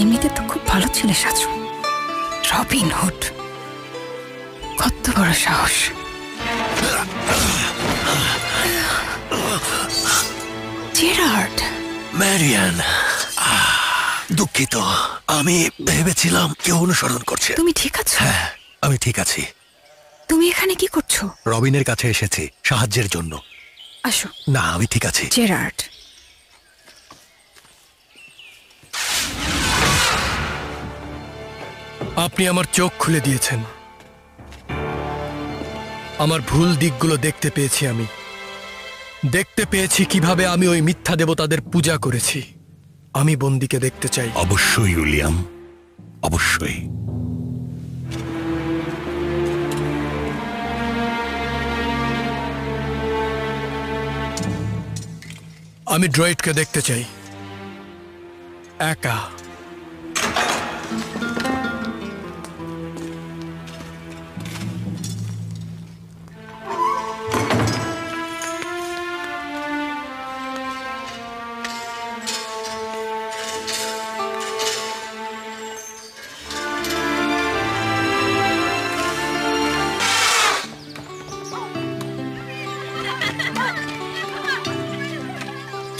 এমনিতে তো খুব ভালো ছেলে সাজু। রবিন হুড, কত বড় সাহস! জেরার্ড। ম্যারিয়ান, দুঃখিত, আমি ভেবেছিলাম কেউ অনুসরণ করছে। তুমি ঠিক আছো? হ্যাঁ, আমি ঠিক আছি। তুমি এখানে কি করছো? রবিনের কাছে এসেছি সাহায্যের জন্য। আসো। না, আমি ঠিক আছি। জেরার্ড, আপনি আমার চোখ খুলে দিয়েছেন। আমার ভুল দিকগুলো দেখতে পেয়েছি। আমি দেখতে পেয়েছি কিভাবে আমি ওই মিথ্যা দেবতাদের পূজা করেছি। আমি বন্দীকে দেখতে চাই। অবশ্যই উইলিয়াম, অবশ্যই। আমি ড্রয়েডকে দেখতে চাই, একা।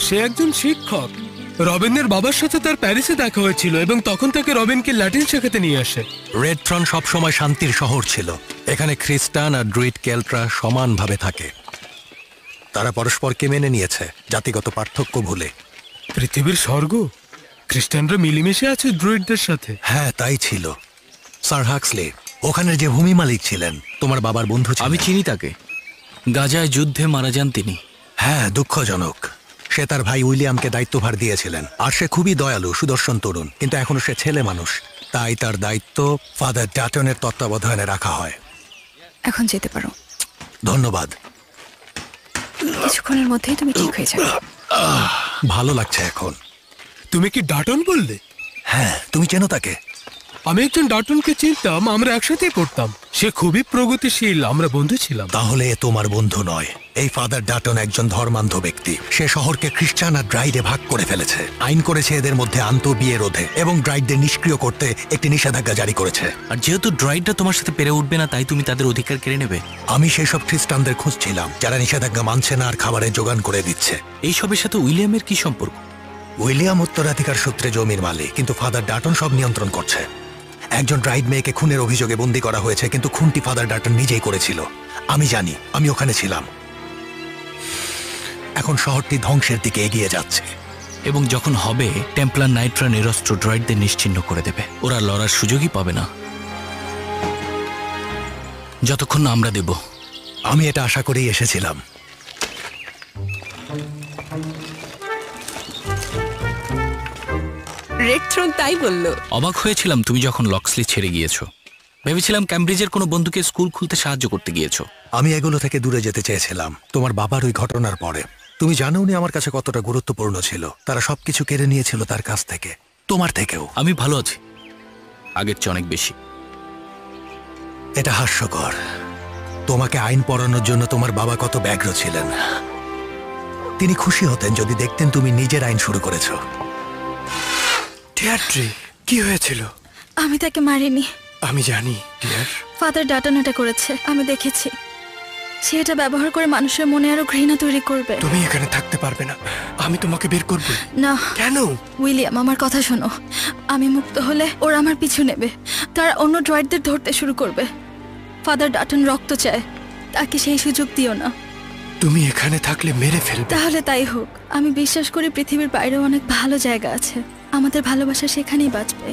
সে একজন শিক্ষক। রবিনের বাবার সাথে তার প্যারিসে দেখা হয়েছিল এবং তখন তাকে রবিনকে ল্যাটিন শেখাতে নিয়ে আসে। রেড থ্রন সবসময় শান্তির শহর ছিল। এখানে খ্রিস্টান আর ড্রুইড কেল্টরা সমানভাবে থাকে। তারা পরস্পরকে মেনে নিয়েছে জাতিগত পার্থক্য ভুলে। পৃথিবীর স্বর্গ, খ্রিস্টানরা মিলেমিশে আছে ড্রুইডদের সাথে। হ্যাঁ, তাই ছিল। স্যার হাক্সলি ওখানের যে ভূমি মালিক ছিলেন, তোমার বাবার বন্ধু ছিলেন। আমি চিনি তাকে। গাজায় যুদ্ধে মারা যান তিনি। হ্যাঁ, দুঃখজনক। সে তার ভাই উইলিয়ামকে দায়িত্বভার দিয়েছিলেন। আর সে খুবই দয়ালু, সুদর্শন তরুণ, কিন্তু এখনো সে ছেলে মানুষ। তাই তার দায়িত্ব ফাদার ডাটনের তত্ত্বাবধানে রাখা হয়। এখন যেতে পারো। ধন্যবাদ। কিছুক্ষণের মধ্যেই তুমি ঠিক হয়ে যাবে। ভালো লাগছে এখন। তুমি কি ডাটন বললে? হ্যাঁ, তুমি চেনো তাকে? আমি একজন ডাটনকে চিনতাম, আমরা একসাথেই পড়তাম। সে খুবই প্রগতিশীল, আমরা বন্ধু ছিলাম। তাহলে এ তোমার বন্ধু নয়। এই ফাদার ডাটন একজন ধর্মান্ধ ব্যক্তি। সে শহরকে খ্রিস্টান আর ড্রাইডে ভাগ করে ফেলেছে। আইন করেছে এদের মধ্যে আন্তঃবিয়ে রোধে এবং ড্রাইডদের নিষ্ক্রিয় করতে একটি নিষেধাজ্ঞা জারি করেছে। আর যেহেতু ড্রয়েডরা তোমার সাথে পেরে উঠবে না, তাই তুমি তাদের অধিকার কেড়ে নেবে। আমি সেই সব খ্রিস্টানদের খুঁজছিলাম যারা নিষেধাজ্ঞা মানছে না আর খাবারের যোগান করে দিচ্ছে। এইসবের সাথে উইলিয়ামের কি সম্পর্ক? উইলিয়াম উত্তরাধিকার সূত্রে জমির মালিক, কিন্তু ফাদার ডাটন সব নিয়ন্ত্রণ করছে। একজন ড্রাইড মেয়েকে খুনের অভিযোগে বন্দী করা হয়েছে, কিন্তু খুনটি ফাদার ডাটন নিজেই করেছিল। আমি জানি, আমি ওখানে ছিলাম। এখন শহরটি ধ্বংসের দিকে এগিয়ে যাচ্ছে। এবং যখন হবে, টেম্পলার নাইটরা নিরস্ত্র ড্রয়েডদের নিশ্চিহ্ন করে দেবে। ওরা লড়ার সুযোগই পাবে না যতক্ষণ না আমরা দেব। আমি এটা আশা করেই এসেছিলাম। রেড থ্রোন তাই বলল। অবাক হয়েছিলাম তুমি যখন লক্সলি ছেড়ে গিয়েছো। ভেবেছিলাম ক্যামব্রিজের কোনো বন্ধুকে স্কুল খুলতে সাহায্য করতে গিয়েছো। আমি এগুলো থেকে দূরে যেতে চেয়েছিলাম তোমার বাবার ওই ঘটনার পরে। তুমি জানো উনি আমার কাছে কতটা গুরুত্বপূর্ণ ছিল। তারা সবকিছু কেড়ে নিয়েছিল তার কাছ থেকে, তোমার থেকেও। আমি ভালো আছি, আগের চেয়ে অনেক বেশি। এটা হাস্যকর। তোমাকে আইন পড়ানোর জন্য তোমার বাবা কত ব্যগ্র ছিলেন। তিনি খুশি হতেন যদি দেখতেন তুমি নিজের আইন শুরু করেছো। টিয়ারট্রি, কি হয়েছিল? আমি তাকে মারিনি। আমি জানি টিয়ার। ফাদার ডাটন এটা করেছে, আমি দেখেছি। সে এটা ব্যবহার করে মানুষের মনে আরো ঘৃণা তৈরি করবে। তুমি এখানে থাকতে পারবে না, আমি তোমাকে বের করব। না। কেন? উইলিয়াম, আমার কথা শোনো। আমি মুক্ত হলে ওরা আমার পিছু নেবে। তারা অন্য ড্রয়েডদের ধরতে শুরু করবে। ফাদার ডাটন রক্ত চায়, তাকে সেই সুযোগ দিও না। তুমি এখানে থাকলে মেরে ফেলবে। তাহলে তাই হোক। আমি বিশ্বাস করি পৃথিবীর বাইরেও অনেক ভালো জায়গা আছে। আমাদের ভালোবাসা সেখানেই বাঁচবে।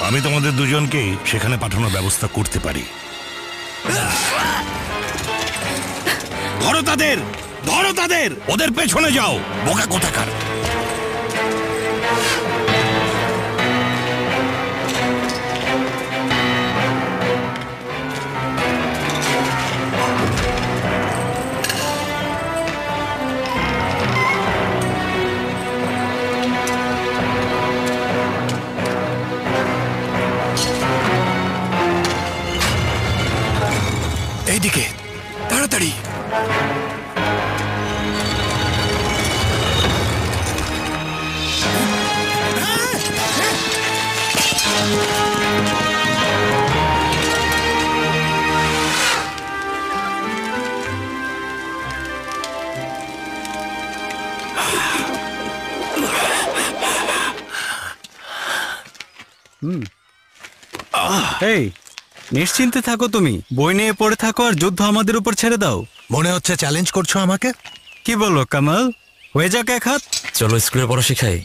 আমি তোমাদের দুজনকেই সেখানে পাঠানোর ব্যবস্থা করতে পারি। ধরো তাদের, ধরো তাদের, ওদের পেছনে যাও, বোকা কোথাকার। এইদিকে তাড়াতাড়ি। এই নিশ্চিন্তে থাকো, তুমি বই নিয়ে পড়ে থাকো আর যুদ্ধ আমাদের উপর ছেড়ে দাও। মনে হচ্ছে চ্যালেঞ্জ করছো আমাকে। কি বলো কামাল, হয়ে যাক এক হাত। চলো স্কুলে পড়া শিখাই।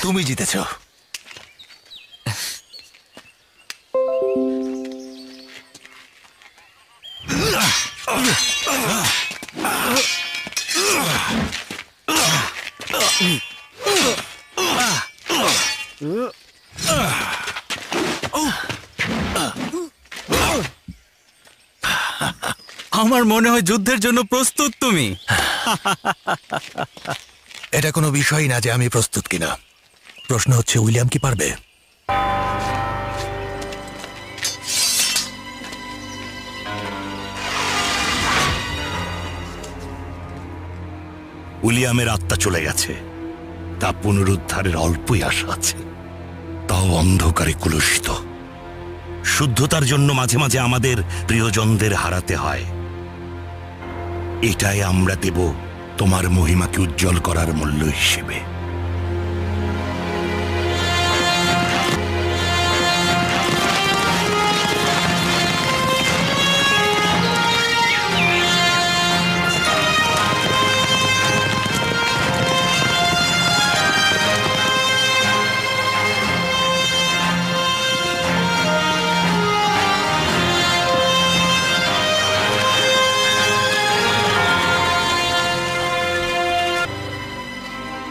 তুমি জিতেছো। আমার মনে হয় যুদ্ধের জন্য প্রস্তুত তুমি। এটা কোনো বিষয় না যে আমি প্রস্তুত কিনা। প্রশ্ন হচ্ছে উইলিয়াম কি পারবে। উইলিয়ামের আত্মা চলে গেছে, তা পুনরুদ্ধারের অল্পই আশা আছে, তাও অন্ধকারে কলুষিত। শুদ্ধতার জন্য মাঝে মাঝে আমাদের প্রিয়জনদের হারাতে হয়। এটাই আমরা দেব তোমার মহিমাকে উজ্জ্বল করার মূল্য হিসেবে।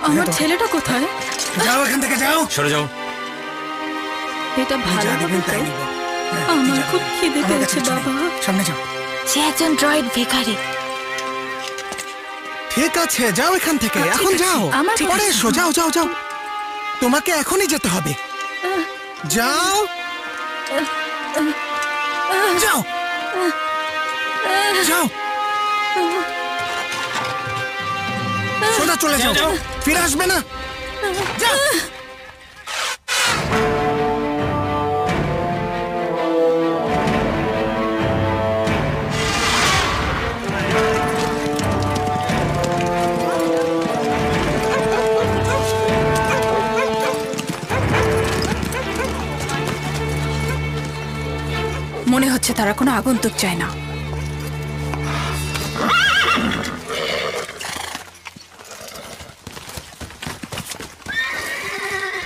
আমার ছেলেটা কোথায়? যাও এখান থেকে, যাও। সরে যাও। এটা ভালো হবে তো? আমার খুব খিদে পেয়েছে বাবা। সামনে যাও। সে একজন ড্রয়েড ভিখারি। ঠিক আছে, যাও এখান থেকে, ঠিক এখন আছে, যাও। আমার পরে ঠিক আছে। এসো, যাও যাও যাও। তোমাকে এখনই যেতে হবে। যাও যাও যাও, সোজা চলে যাও, ফিরে আসবে না। যাও। মনে হচ্ছে তারা কোনো আগন্তুক চায় না।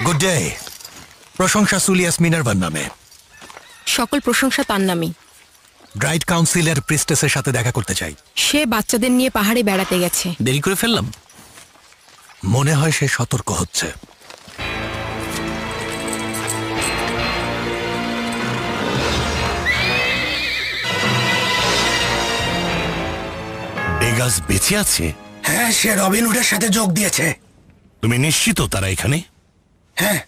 Good day. প্রশংসা সুলিয়াস মিনার্ভার নামে। সকল প্রশংসা তার নামই। ড্রাইড কাউন্সিলের প্রিস্টেসের সাথে দেখা করতে চাই। সে বাচ্চাদের নিয়ে পাহাড়ে বেড়াতে গেছে। দেরি করে ফেললাম। মনে হয় সে সতর্ক হচ্ছে। ডেগাস বেঁচে আছে? হ্যাঁ, সে রবিনহুডের সাথে যোগ দিয়েছে। তুমি নিশ্চিত তারা এখানে? হ্যাঁ।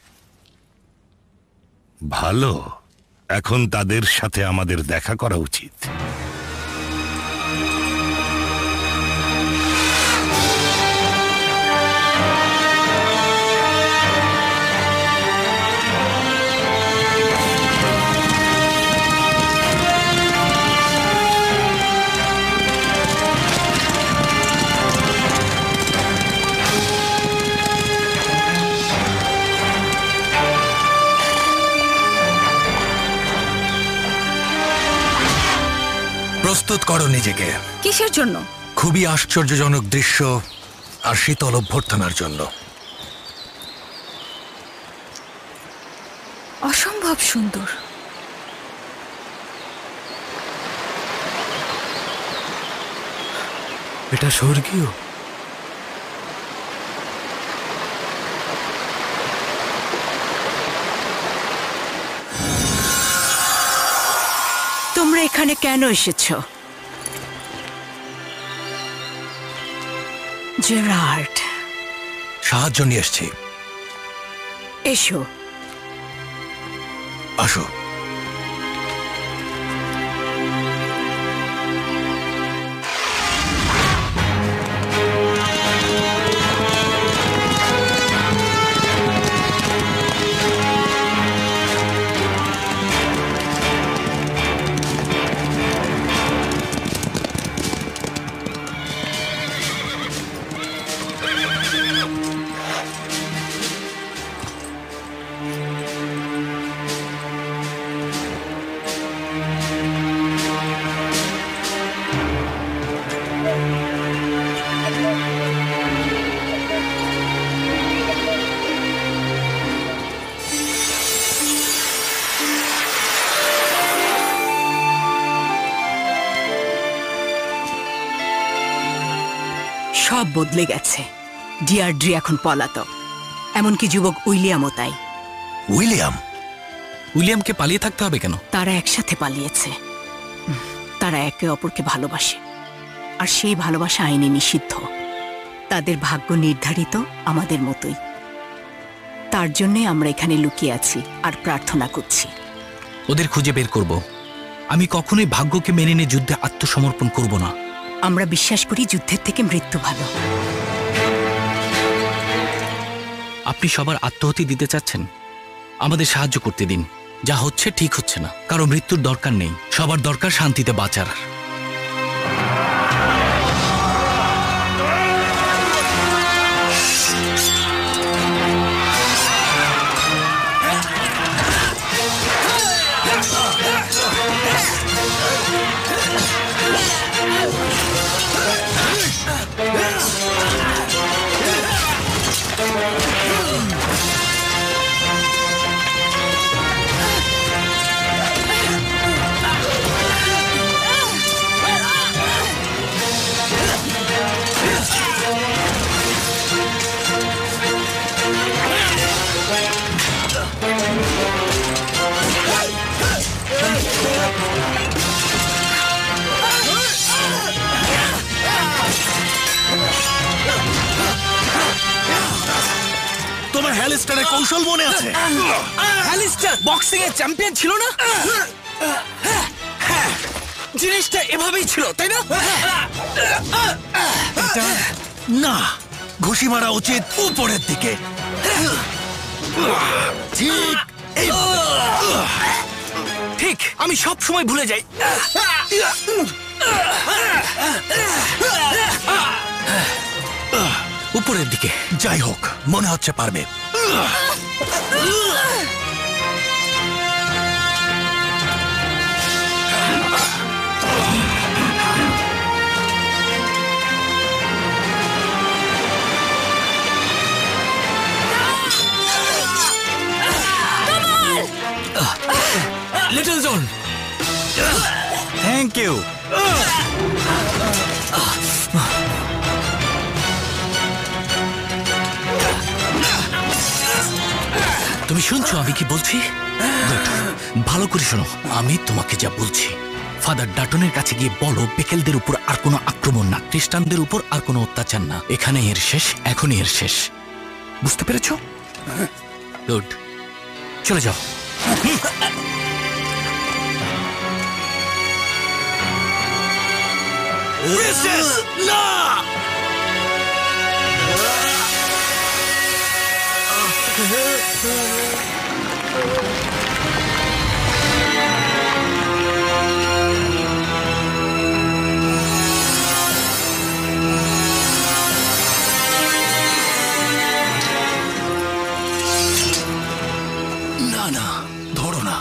ভালো, এখন তাদের সাথে আমাদের দেখা করা উচিত। প্রস্তুত করো নিজেকে। কিসের জন্য? খুবই আশ্চর্যজনক দৃশ্য আর শীতল অভ্যর্থনার জন্য। অসম্ভব সুন্দর। এটা স্বর্গীয়। তোমরা এখানে কেন এসেছো? জেরার্ড, সাহায্য নিয়ে এসছি। এসো। আসো। সব বদলে গেছে। ডিয়ারড্রি এখন পলাতক, এমনকি যুবক উইলিয়ামও তাই। উইলিয়ামকে পালিয়ে থাকতে হবে কেন? তারা একসাথে পালিয়েছে। তারা একে অপরকে ভালোবাসে, আর সেই ভালোবাসা আইনে নিষিদ্ধ। তাদের ভাগ্য নির্ধারিত আমাদের মতোই। তার জন্যই আমরা এখানে লুকিয়ে আছি আর প্রার্থনা করছি। ওদের খুঁজে বের করব। আমি কখনোই ভাগ্যকে মেনে নিয়ে যুদ্ধে আত্মসমর্পণ করব না। আমরা বিশ্বাস করি যুদ্ধের থেকে মৃত্যু ভালো। আপনি সবার আত্মহতি দিতে চাচ্ছেন? আমাদের সাহায্য করতে দিন। যা হচ্ছে ঠিক হচ্ছে না। কারো মৃত্যুর দরকার নেই, সবার দরকার শান্তিতে বাঁচার। তোমার হ্যালিস্টারের কৌশল মনে আছে? হ্যালিস্টার বক্সিং এর চ্যাম্পিয়ন ছিল না? জিনিসটা এভাবেই ছিল, তাই না? না, ঘুষি মারা উচিত উপরের দিকে। ঠিক ঠিক, আমি সব সময় ভুলে যাই। উপরের দিকে। যাই হোক, মনে হচ্ছে পারবে। Little John, thank you. তুমি শুনছো আমি কি বলছি? Good. ভালো করে শোনো, আমি তোমাকে যা বলছি। ফাদার ডাটনের কাছে গিয়ে বলো বেকেলদের উপর আর কোনো আক্রমণ না, খ্রিস্টানদের উপর আর কোনো অত্যাচার না। এখানে এর শেষ, এখনই এর শেষ। বুঝতে পেরেছো? গুড, চলে যাও। না, না না, ধরো না,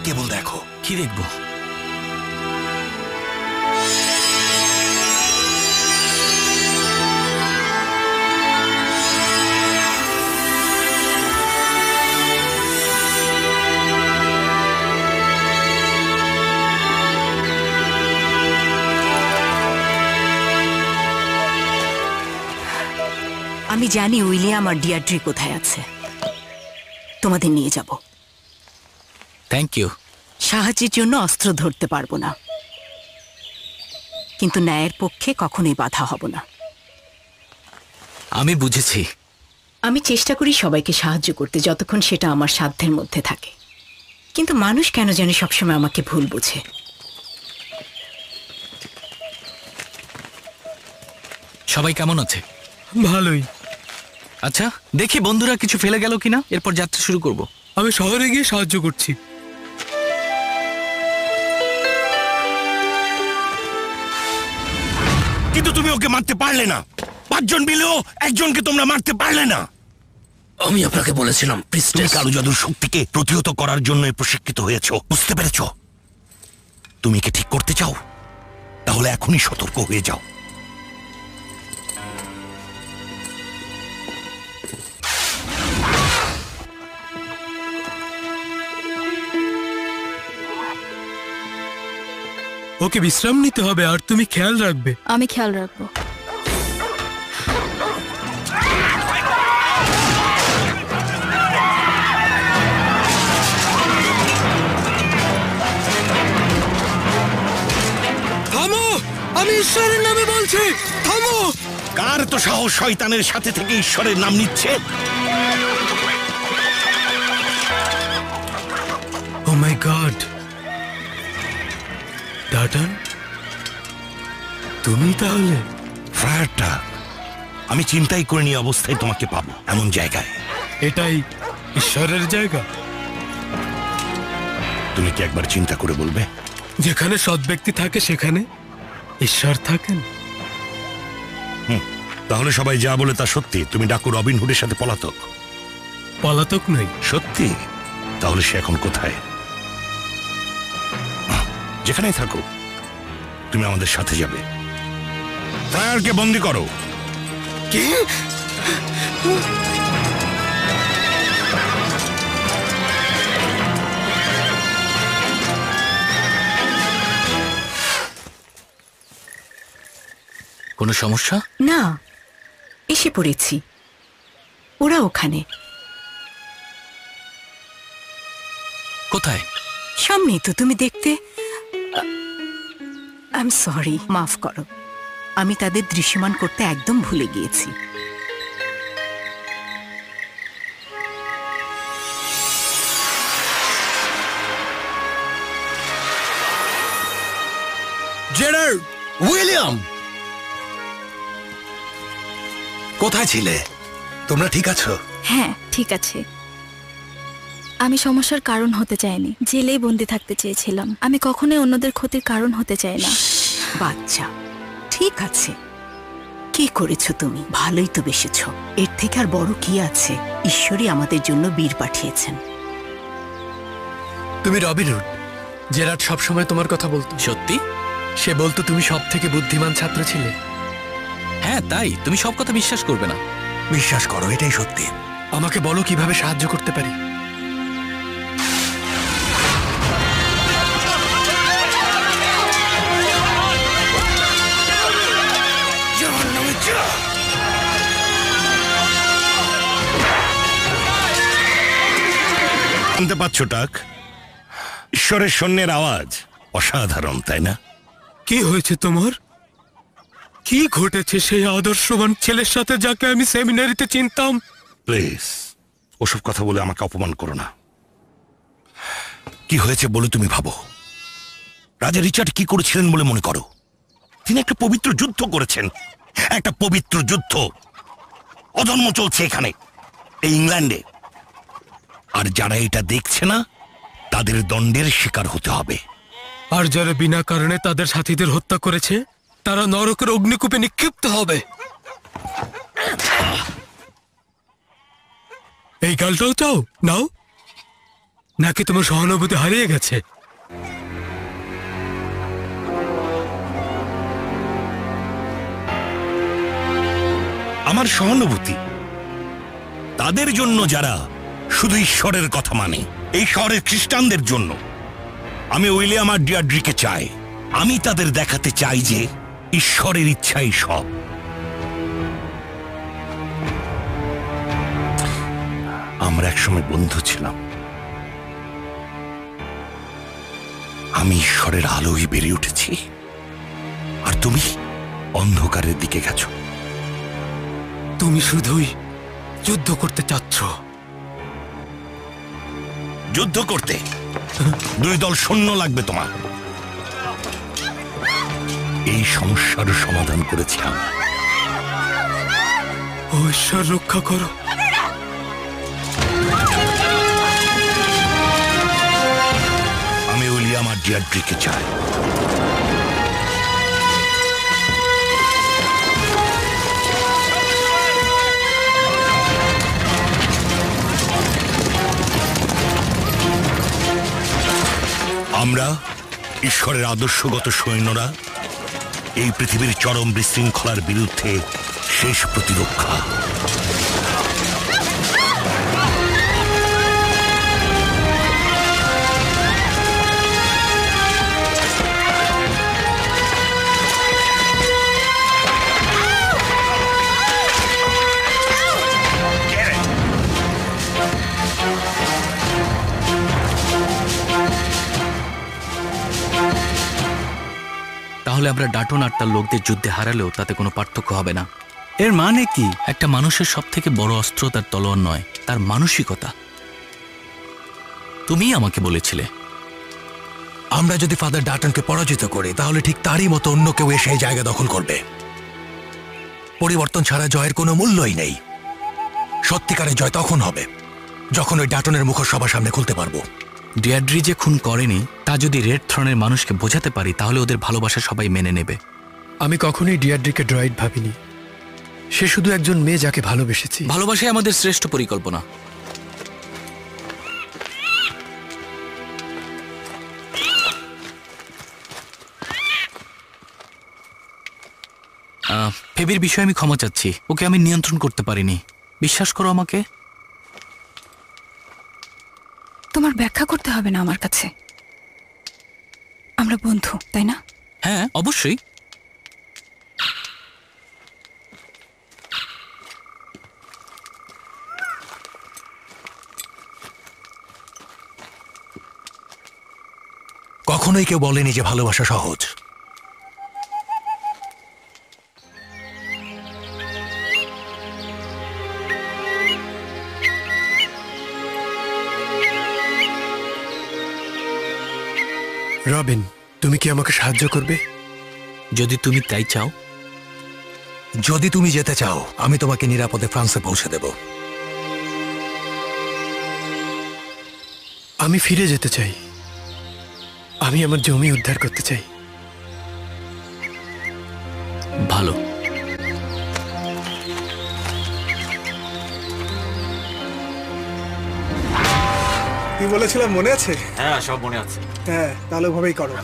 কেবল দেখো। কি দেখবো? আমি জানি উইলিয়াম আর ডিয়ারড্রি কোথায় আছে। তোমাদের নিয়ে যাব। Thank you. সাহায্যের জন্য অস্ত্র ধরতে পারবো না, কিন্তু ন্যায়ের পক্ষে কখনোই বাধা হব না। আমি বুঝেছি। আমি চেষ্টা করি সবাইকে সাহায্য করতে যতক্ষণ সেটা আমার সাধ্যের মধ্যে থাকে, কিন্তু মানুষ কেন জানি সবসময় আমাকে ভুল বোঝে। সবাই কেমন আছে? ভালোই। আচ্ছা, দেখি বন্ধুরা কিছু ফেলে গেল কিনা, এরপর যাত্রা শুরু করব। আমি শহরে গিয়ে সাহায্য করছি। কিন্তু তুমি ওকে মারতে পারলে না। 5 জন মিলেও একজনকে তোমরা মারতে পারলে না। আমি আপনাকে বলেছিলাম তুমি কালো জাদুর শক্তিকে প্রতিহত করার জন্য প্রশিক্ষিত হয়েছো, বুঝতে পেরেছো? তুমি কি ঠিক করতে চাও? তাহলে এখনই সতর্ক হয়ে যাও। ওকে বিশ্রাম নিতে হবে, আর তুমি খেয়াল রাখবে। আমি খেয়াল রাখবো। থামো! আমি ঈশ্বরের নামে বলছি, থামো! কার তো সাহস শয়তানের সাথে থেকে ঈশ্বরের নাম নিচ্ছে? ও মাই গড! ডাটন, তুমি তাহলে? ফ্রায়ারটা আমি চিন্তাই করে নিয়ে অবস্থায় তোমাকে পাবো এমন জায়গায়। এটাই ঈশ্বরের জায়গা। তুমি কি একবার চিন্তা করে বলবে? যেখানে সৎ ব্যক্তি থাকে সেখানে ঈশ্বর থাকেন। তাহলে সবাই যা বলে তা সত্যি? তুমি ডাকু রবিন হুডের সাথে পলাতক? পলাতক নই। সত্যি? তাহলে সে এখন কোথায়? যেখানেই থাকুক, তুমি আমাদের সাথে যাবে। ফ্রায়ারকে বন্দি করো। কি? কোনো সমস্যা? না, এসে পড়েছি। ওরা ওখানে, কোথায়? সামনেই তো, তুমি দেখতে। আই এম সরি, মাফ করো। আমি তাদের দৃশ্যমান করতে একদম ভুলে গিয়েছি। জেনারেল উইলিয়াম, কোথায় ছিলে? তোমরা ঠিক আছো? হ্যাঁ, ঠিক আছে। আমি সমস্যার কারণ হতে চাইনি, জেলেই বন্দি থাকতে চেয়েছিলাম। আমি কখনোই অন্যদের ক্ষতির কারণ হতে চাই না। বাচ্চা, ঠিক আছে। কি করেছো তুমি? ভালোই তো বেসেছ। এর থেকে আর বড় কি আছে? ঈশ্বরই আমাদের জন্য বীর পাঠিয়েছেন। তুমি রবিন হুড। জেরার্ড সবসময় তোমার কথা বলতো। সত্যি? সে বলতো তুমি সব থেকে বুদ্ধিমান ছাত্র ছিলে। হ্যাঁ, তাই। তুমি সব কথা বিশ্বাস করবে না। বিশ্বাস করো, এটাই সত্যি। আমাকে বলো কিভাবে সাহায্য করতে পারি। শুনতে পাচ্ছ টাক? ঈশ্বরের সৈন্যের আওয়াজ। অসাধারণ, তাই না? কি হয়েছে তোমার? কি ঘটেছে সেই আদর্শবান ছেলের সাথে যাকে আমি সেমিনারিতে চিনতাম? প্লিজ ওসব কথা বলে আমাকে অপমান করো না। কি হয়েছে বলে তুমি ভাবো? রাজা রিচার্ড কি করেছিলেন বলে মনে করো? তিনি একটা পবিত্র যুদ্ধ করেছেন। একটা পবিত্র যুদ্ধ অধর্ম চলছে এখানে, এই ইংল্যান্ডে। আর যারা এটা দেখছে না, তাদের দণ্ডের শিকার হতে হবে। আর যারা বিনা কারণে তাদের সাথীদের হত্যা করেছে, তারা নরকের অগ্নিকূপে নিক্ষিপ্ত হবে। এই গালটাও চাও? নাও। নাকি তোমার সহানুভূতি হারিয়ে গেছে? আমার সহানুভূতি তাদের জন্য যারা শুধু ঈশ্বরের কথা মানে, এই শহরের খ্রিস্টানদের জন্য। আমি উইলিয়াম আর ডিয়াড্রিকে চাই। আমি তাদের দেখাতে চাই যে ঈশ্বরের ইচ্ছাই সব। আমরা একসময় বন্ধু ছিলাম, আমি ঈশ্বরের আলোয় বেড়ে উঠেছি, আর তুমি অন্ধকারের দিকে গেছো। তুমি শুধুই যুদ্ধ করতে চাচ্ছ। যুদ্ধ করতে 2 দল সৈন্য লাগবে তোমার। এই সমস্যার সমাধান করেছি আমি। ও ঈশ্বর, রক্ষা করো। আমি উইলিয়াম আর ডিয়াড্রিকে চাই। আমরা ঈশ্বরের আদর্শগত সৈন্যরা এই পৃথিবীর চরম বিশৃঙ্খলার বিরুদ্ধে শেষ প্রতিরক্ষা। তাহলে আমরা ডাটন আর তার লোকদের যুদ্ধে হারালেও তাতে কোনো পার্থক্য হবে না। এর মানে কি? একটা মানুষের সব থেকে বড় অস্ত্র তার তলোয়ার নয়, তার মানসিকতা। তুমিই আমাকে বলেছিলে আমরা যদি ফাদার ডাটনকে পরাজিত করি তাহলে ঠিক তারই মতো অন্য কেউ এসে এই জায়গা দখল করবে। পরিবর্তন ছাড়া জয়ের কোনো মূল্যই নেই। সত্যিকারের জয় তখন হবে যখন ওই ডাটনের মুখোশ সবার সামনে খুলতে পারবো। ডিয়াড্রি যে খুন করেনি তা যদি রেড থ্রনের মানুষকে বোঝাতে পারি তাহলে ওদের ভালোবাসা সবাই মেনে নেবে। আমি কখনোই ডিয়াড্রিকে ড্রয়েড ভাবিনি। সে শুধু একজন মেয়ে যাকে ভালোবেসেছি। ভালোবাসাই আমাদের শ্রেষ্ঠ পরিকল্পনা। ফেবির বিষয়ে আমি ক্ষমা চাচ্ছি। ওকে আমি নিয়ন্ত্রণ করতে পারিনি। বিশ্বাস করো আমাকে। তোমার ব্যাখ্যা করতে হবে না আমার কাছে। আমরা বন্ধু, তাই না? হ্যাঁ, অবশ্যই। কখনোই কেউ বলেনি যে ভালোবাসা সহজ। রবিন, তুমি কি আমাকে সাহায্য করবে? যদি তুমি তাই চাও। যদি তুমি যেতে চাও আমি তোমাকে নিরাপদে ফ্রান্সে পৌঁছে দেব। আমি ফিরে যেতে চাই। আমি আমার জমি উদ্ধার করতে চাই। ভালো। কি বলেছিলাম মনে আছে? হ্যাঁ, সব মনে আছে। হ্যাঁ, তাহলে ওভাবেই করো।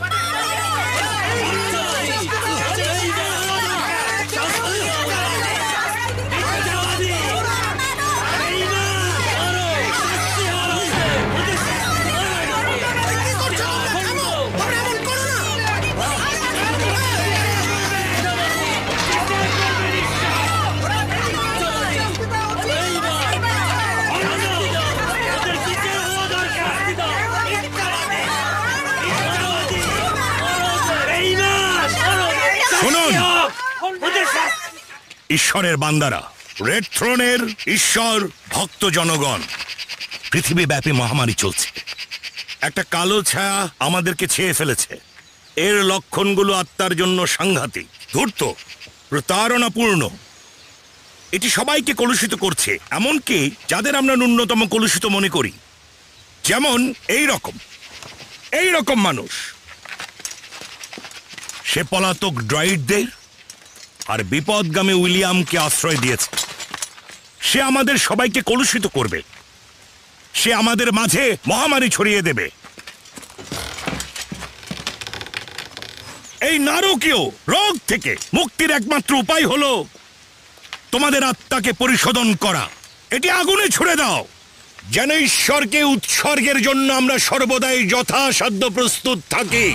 শুনুন, ঈশ্বরের বান্দারা, রেড থ্রোনের ঈশ্বর ভক্ত জনগণ, পৃথিবীব্যাপী মহামারী চলছে। একটা কালো ছায়া আমাদেরকে ছেয়ে ফেলেছে। এর লক্ষণগুলো আত্মার জন্য সাংঘাতিক, ধূর্ত, প্রতারণাপূর্ণ। এটি সবাইকে কলুষিত করছে, এমনকি যাদের আমরা ন্যূনতম কলুষিত মনে করি। যেমন এই রকম মানুষ। সে পলাতক ড্রয়েডদের আর বিপদগামী উইলিয়ামকে আশ্রয় দিয়েছে। সে আমাদের সবাইকে কলুষিত করবে। সে আমাদের মাঝে মহামারী ছড়িয়ে দেবে। এই নারকীয় রোগ থেকে মুক্তির একমাত্র উপায় হলো তোমাদের আত্মাকে পরিশোধন করা। এটি আগুনে ছুড়ে দাও, যেন ঈশ্বরকে উৎসর্গের জন্য আমরা সর্বদাই যথাসাধ্য প্রস্তুত থাকি।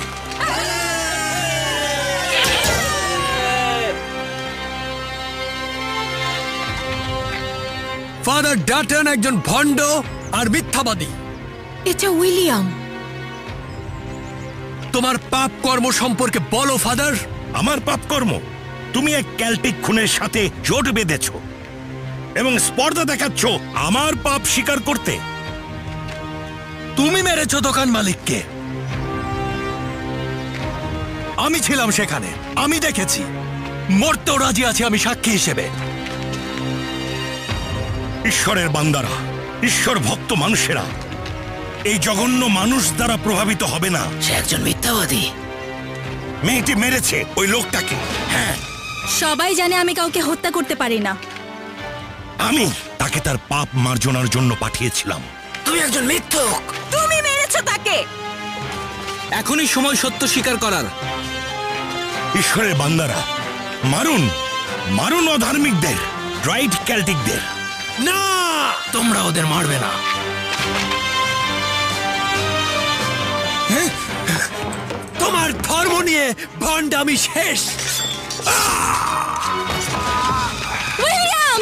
ফাদার ডাটন একজন ভণ্ড আর মিথ্যাবাদী। এটা উইলিয়াম। তোমার পাপ কর্ম সম্পর্কে বলো ফাদার। আমার পাপ কর্ম? তুমি এক ক্যালটিক খুনের সাথে জোট বেঁধেছ এবং স্পর্ধা দেখাচ্ছ আমার পাপ স্বীকার করতে। তুমি মেরেছো দোকান মালিককে। আমি ছিলাম সেখানে, আমি দেখেছি। মরতেও রাজি আছি আমি সাক্ষী হিসেবে। ঈশ্বরের বান্দারা, ঈশ্বর ভক্ত মানুষেরা এই জঘন্য মানুষ দ্বারা প্রভাবিত হবে না। সে একজন মিথ্যাবাদী। মেয়েটি মেরেছে ওই লোকটাকে। হ্যাঁ, সবাই জানে আমি কাউকে হত্যা করতে পারি না। আমি তাকে তার পাপ মার্জনার জন্য পাঠিয়েছিলাম। তুমি একজন মিথ্যুক। তুমি মেরেছো তাকে। এখনই সময় সত্য স্বীকার করার। ঈশ্বরের বান্দারা, মারুন, মারুন অধার্মিকদের, ড্রাইড ক্যালটিকদের। না, তোমরা ওদের মারবে না। তোমার ধর্ম নিয়ে ভণ্ডামি শেষ। উইলিয়াম!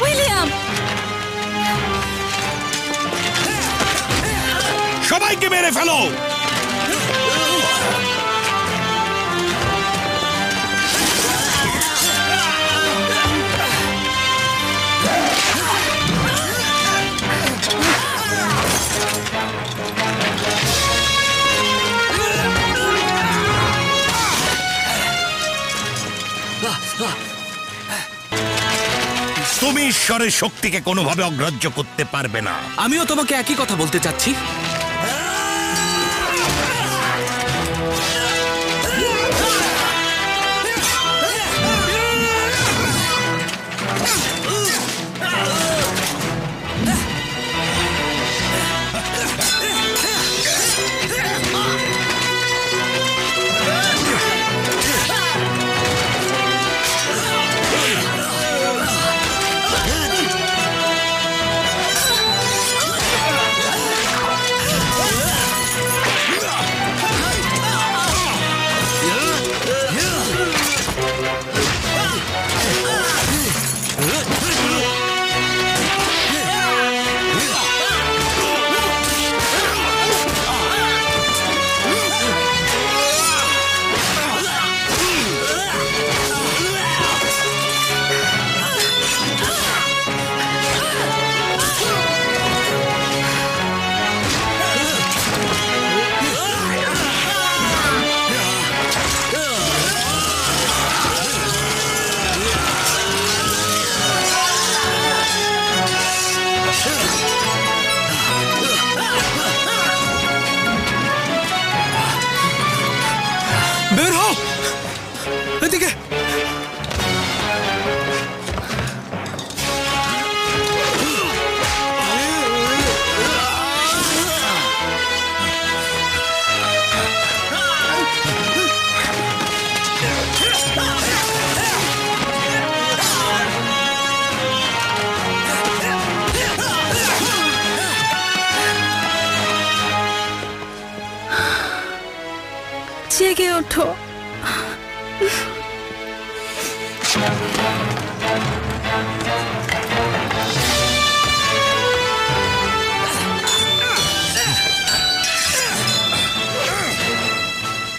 উইলিয়াম! সবাইকে মেরে ফেলো। তুমি ঈশ্বরের শক্তিকে কোনোভাবে অগ্রাহ্য করতে পারবে না। আমিও তোমাকে একই কথা বলতে চাচ্ছি। বের হও এদিকে। জেগে ওঠো।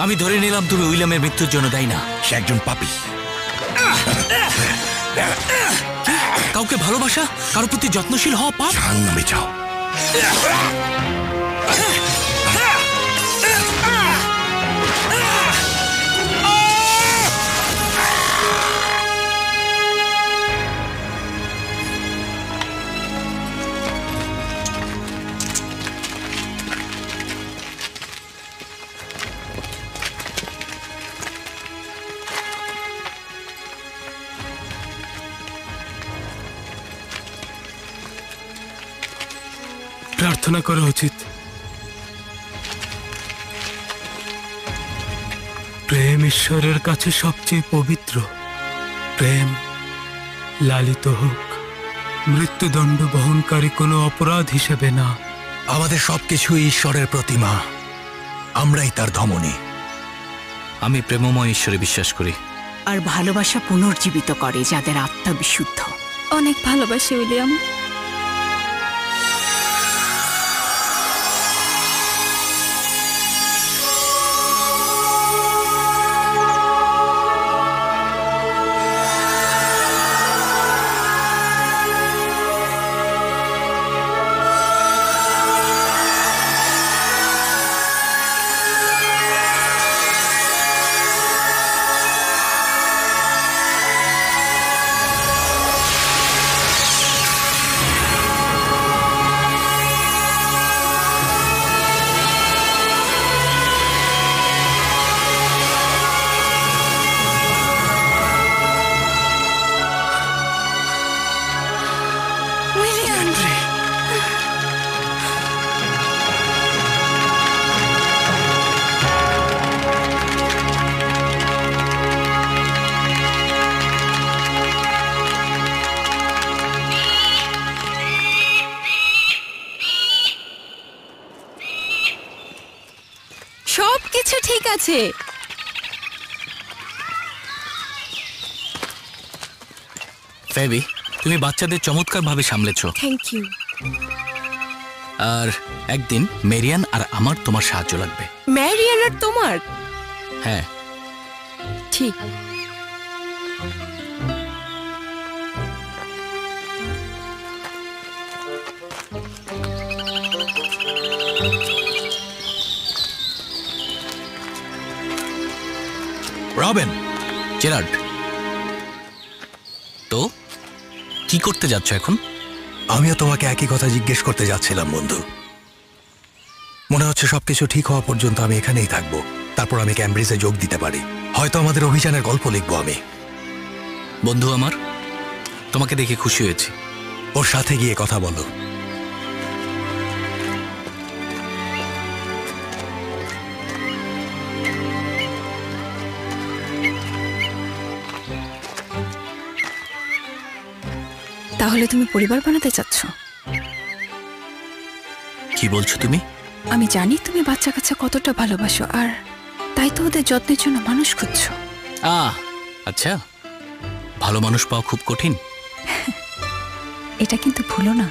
আমি ধরে নিলাম তুমি উইলিয়ামের মৃত্যুর জন্য দায়ী না। সে একজন পাপী। কাউকে ভালোবাসা, কারোর প্রতি যত্নশীল হওয়া পাপ? জাহান্নামে যাও। প্রার্থনা করা উচিত। প্রেম ঈশ্বরের কাছে সবচেয়ে পবিত্র। প্রেম লালিত হোক, মৃত্যুদণ্ড বহনকারী কোনো অপরাধ হিসেবে না। আমাদের সবকিছুই ঈশ্বরের প্রতিমা, আমরাই তার ধমনী। আমি প্রেমময় ঈশ্বরে বিশ্বাস করি। আর ভালোবাসা পুনর্জীবিত করে যাদের আত্মা বিশুদ্ধ। অনেক ভালোবাসি উইলিয়াম। সবকিছু ঠিক আছে। ফেবি, তুমি বাচ্চাদের চমৎকার ভাবে সামলেছো। Thank you. আর একদিন মেরিয়ান আর আমার তোমার সাহায্য লাগবে। ম্যারিয়ান আর তোমার? হ্যাঁ। ঠিক। রবিন। জেরার্ড, তো কি করতে যাচ্ছ এখন? আমিও তোমাকে একই কথা জিজ্ঞেস করতে যাচ্ছিলাম বন্ধু। মনে হচ্ছে সবকিছু ঠিক হওয়া পর্যন্ত আমি এখানেই থাকবো, তারপর আমি ক্যামব্রিজে যোগ দিতে পারি। হয়তো আমাদের অভিযানের গল্প লিখবো আমি। বন্ধু আমার, তোমাকে দেখে খুশি হয়েছি। ওর সাথে গিয়ে কথা বলো। তাহলে তুমি পরিবার বানাতে চাচ্ছ? কি বলছো তুমি? আমি জানি তুমি বাচ্চা কাচ্চা কতটা ভালোবাসো, আর তাই তো ওদের যত্নের জন্য মানুষ খুঁজছো। আচ্ছা, ভালো মানুষ পাওয়া খুব কঠিন। এটা কিন্তু ভুলো না,